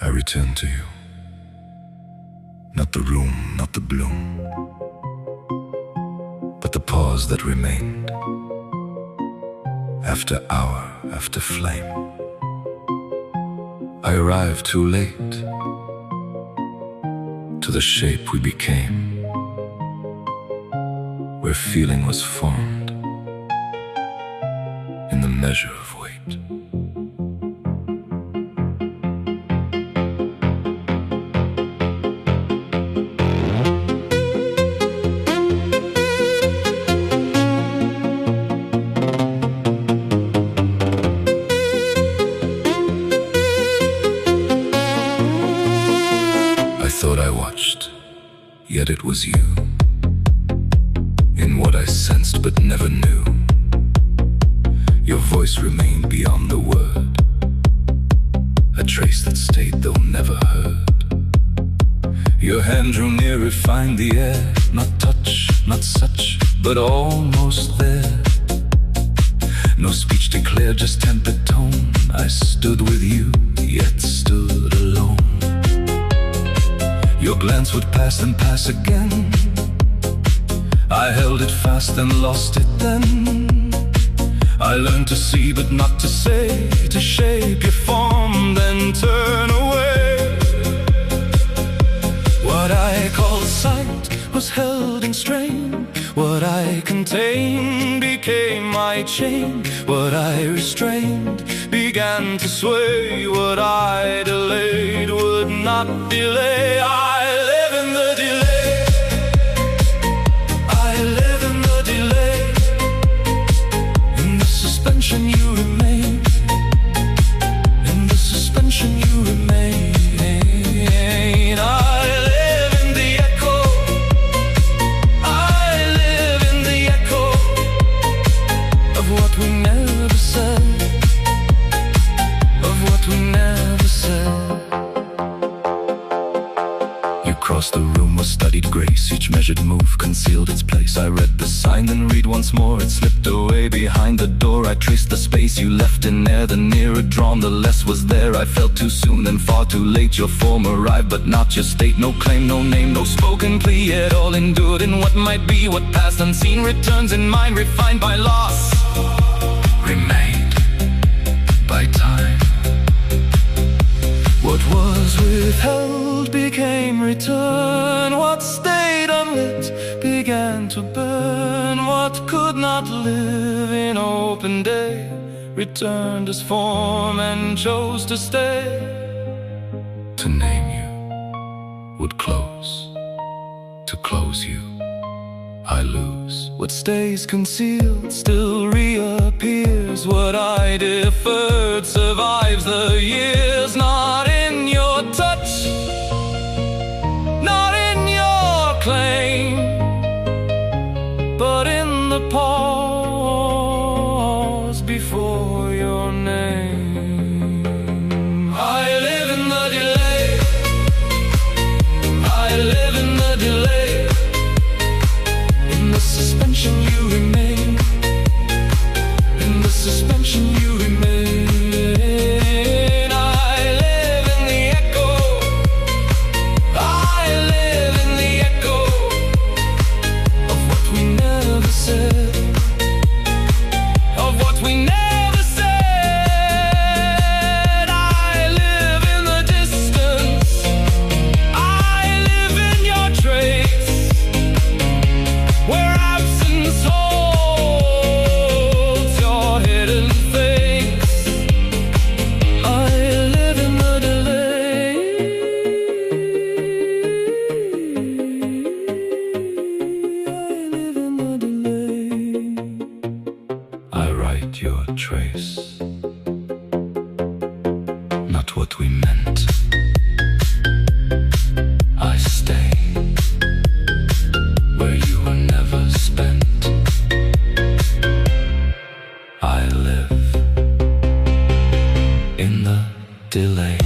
I return to you. Not the room, not the bloom, but the pause that remained after hour, after flame. I arrived too late to the shape we became, where feeling was formed in the measure of weight. Yet it was you, in what I sensed but never knew. Your voice remained beyond the word, a trace that stayed though never heard. Your hand drew near, refined the air, not touch, not such, but almost there. No speech declared, just tempered tone. I stood with you, yet stood alone. Your glance would pass and pass again. I held it fast and lost it then. I learned to see but not to say, to shape your form then turn away. What I called sight was held in strain. What I contained became my chain. What I restrained began to sway. What I delayed would not delay. I live in the delay. I live in the delay. In the suspension you remain. In the suspension you remain. I live in the echo. I live in the echo of what we never said. Of what we never said. Across the room was studied grace. Each measured move concealed its place. I read the sign, then read once more. It slipped away behind the door. I traced the space you left in air. The nearer drawn, the less was there. I felt too soon, then far too late. Your form arrived, but not your state. No claim, no name, no spoken plea. Yet all endured in what might be. What passed unseen returns in mind, refined by loss, remade by time. What was withheld became return. What stayed unlit began to burn. What could not live in open day returned as form and chose to stay. To name you would close. To close you I lose. What stays concealed still reappears. What I deferred survives the years. Not in your touch, not in your claim, but in the pause before your name. I live in the delay. I live in the delay. In the suspension you remain. In the suspension you remain. Your trace, not what we meant. I stay where you were never spent. I live in the delay.